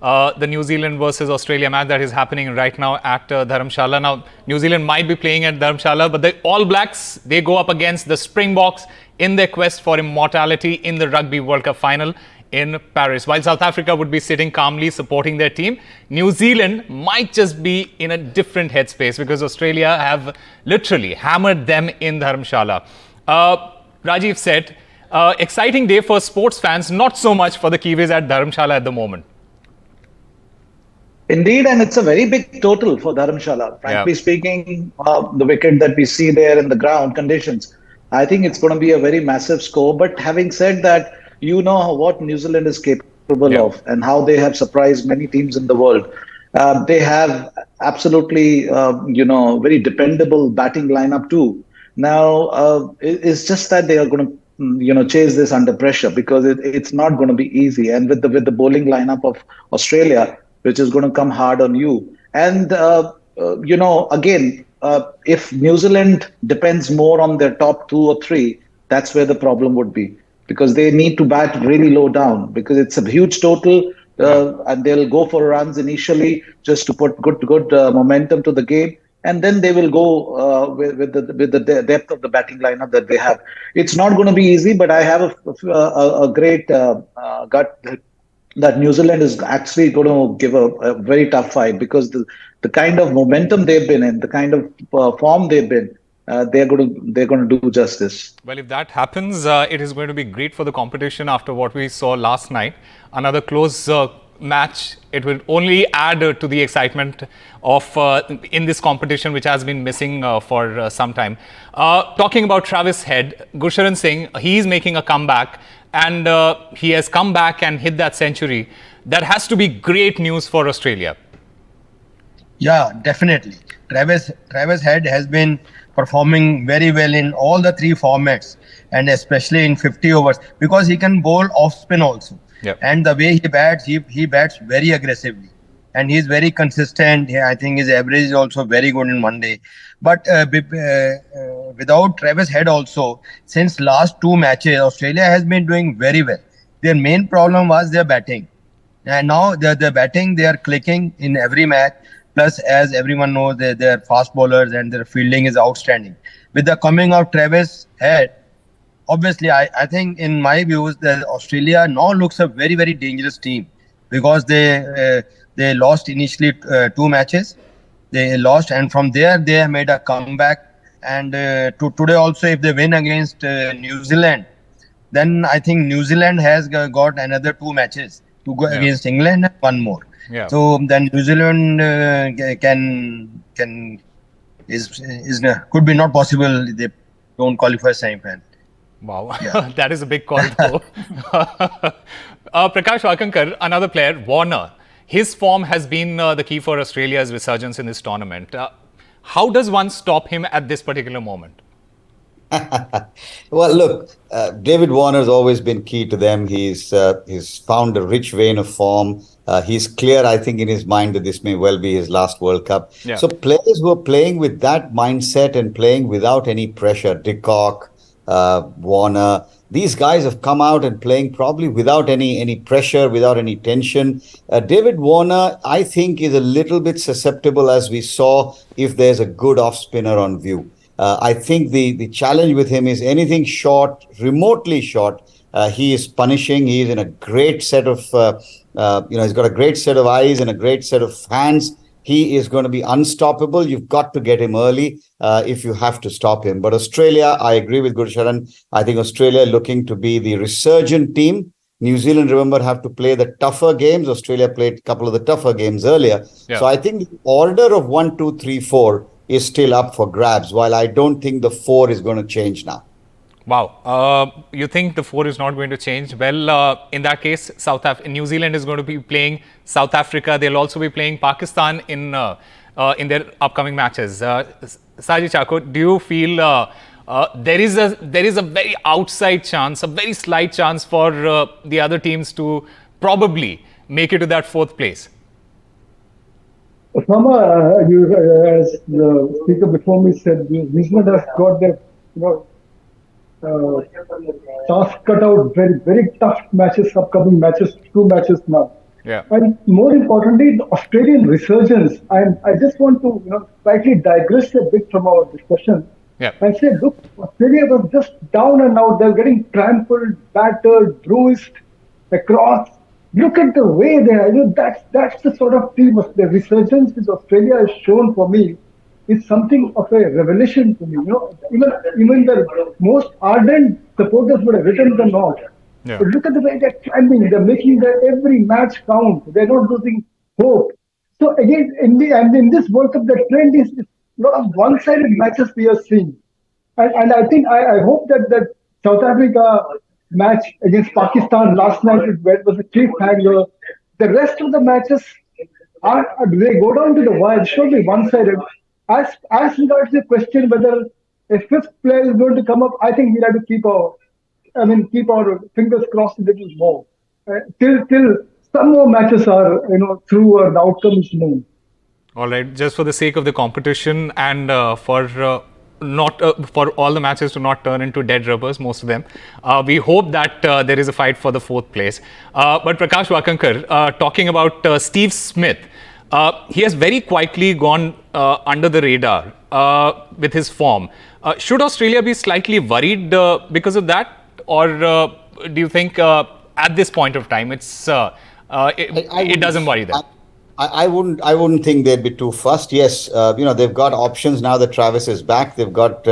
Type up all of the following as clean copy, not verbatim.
the New Zealand versus Australia match that is happening right now at Dharmsala. Now, New Zealand might be playing at Dharmsala, but the All Blacks, they go up against the Springboks in their quest for immortality in the Rugby World Cup final in Paris. While South Africa would be sitting calmly supporting their team, New Zealand might just be in a different headspace because Australia have literally hammered them in Dharmshala. Rajiv said, exciting day for sports fans, not so much for the Kiwis at Dharmshala at the moment. Indeed, and it's a very big total for Dharamshala. Frankly speaking, the wicket that we see there in the ground conditions, I think it's going to be a very massive score. But having said that, you know what New Zealand is capable of and how they have surprised many teams in the world. They have absolutely, very dependable batting lineup too. Now, it's just that they are going to, chase this under pressure because it's not going to be easy. And with the bowling lineup of Australia, which is going to come hard on you. And, again, if New Zealand depends more on their top 2 or 3, that's where the problem would be. Because they need to bat really low down because it's a huge total and they'll go for runs initially just to put good momentum to the game. And then they will go with the depth of the batting lineup that they have. It's not going to be easy, but I have a great gut that New Zealand is actually going to give a very tough fight because the kind of momentum they've been in, the kind of form they've been, they're going to do justice. Well, if that happens, it is going to be great for the competition after what we saw last night. Another close match. It will only add to the excitement of in this competition, which has been missing for some time. Talking about Travis Head, Gurcharan Singh, he is making a comeback. And he has come back and hit that century. That has to be great news for Australia. Yeah, definitely. Travis Head has been performing very well in all the 3 formats and especially in 50 overs because he can bowl off spin also. Yep. And the way he bats very aggressively and he's very consistent. I think his average is also very good in one day. But without Travis Head also, since last 2 matches, Australia has been doing very well. Their main problem was their batting. And now the batting, they are clicking in every match. Plus, as everyone knows, they're fast bowlers and their fielding is outstanding. With the coming of Travis Head, obviously, I think in my views, that Australia now looks a very, very dangerous team because they lost initially 2 matches. They lost, and from there they have made a comeback. And today also, if they win against New Zealand, then I think New Zealand has got another 2 matches to go against England and 1 more. Yeah. So then New Zealand could be not possible. They don't qualify semi-final. Wow, yeah. That is a big call though. Prakash Wakankar, another player, Warner. His form has been the key for Australia's resurgence in this tournament. How does one stop him at this particular moment? Well, look, David Warner has always been key to them. He's found a rich vein of form. He's clear, I think, in his mind that this may well be his last World Cup. Yeah. So players who are playing with that mindset and playing without any pressure, De Kock, Warner, these guys have come out and playing probably without any pressure, without any tension. David Warner, I think, is a little bit susceptible, as we saw, if there's a good off-spinner on view. I think the challenge with him is anything short, remotely short, he is punishing. He is in a great set of, he's got a great set of eyes and a great set of hands. He is going to be unstoppable. You've got to get him early if you have to stop him. But Australia, I agree with Gurcharan. I think Australia looking to be the resurgent team. New Zealand, remember, have to play the tougher games. Australia played a couple of the tougher games earlier. Yeah. So I think the order of 1, 2, 3, 4 is still up for grabs, while I don't think the 4 is going to change now. Wow. You think the 4 is not going to change? Well, in that case, New Zealand is going to be playing South Africa. They'll also be playing Pakistan in their upcoming matches. Saji Chako, do you feel there is a very outside chance, a very slight chance for the other teams to probably make it to that 4th place? Sama, as the speaker before me said, New Zealand has got their, task cut out, very, very tough matches, upcoming matches, 2 matches now. Yeah. And more importantly, the Australian resurgence. And I just want to slightly digress a bit from our discussion Yeah. and say, look, Australia was just down and out. They're getting trampled, battered, bruised across. Look at the way they are. That's the sort of team. The resurgence which Australia has shown for me is something of a revelation to me. Even the most ardent supporters would have written them off. Yeah. But look at the way they're climbing. They're making every match count. They're not losing hope. So again, in this World Cup, the trend is a lot of one-sided matches we are seeing. And I think I hope that South Africa match against Pakistan last night was a cliffhanger. The rest of the matches they go down to the wire. It should be one-sided. As regards the question whether a fifth player is going to come up, I think we'll have to keep our fingers crossed a little more till some more matches are through or the outcome is known. All right, just for the sake of the competition and for all the matches to not turn into dead rubbers, most of them, we hope that there is a fight for the fourth place. But Prakash Wakankar, talking about Steve Smith, he has very quietly gone under the radar with his form. Should Australia be slightly worried because of that, or do you think at this point of time it doesn't worry them? I wouldn't think they'd be too fussed. Yes, they've got options now that Travis is back. They've got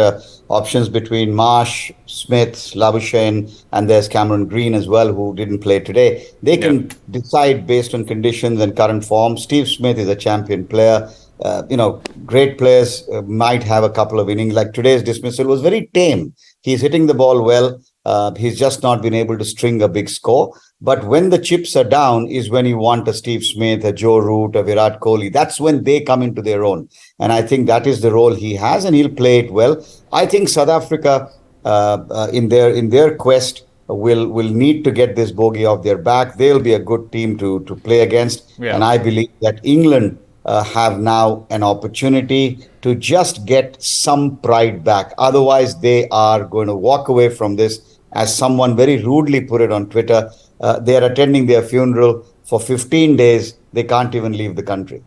options between Marsh, Smith, Labuschagne, and there's Cameron Green as well, who didn't play today. They can decide based on conditions and current form. Steve Smith is a champion player. Great players might have a couple of innings. Like today's dismissal was very tame. He's hitting the ball well. He's just not been able to string a big score. But when the chips are down is when you want a Steve Smith, a Joe Root, a Virat Kohli. That's when they come into their own. And I think that is the role he has, and he'll play it well. I think South Africa, in their quest, will need to get this bogey off their back. They'll be a good team to play against. Yeah. And I believe that England have now an opportunity to just get some pride back. Otherwise, they are going to walk away from this. As someone very rudely put it on Twitter, they are attending their funeral for 15 days. They can't even leave the country.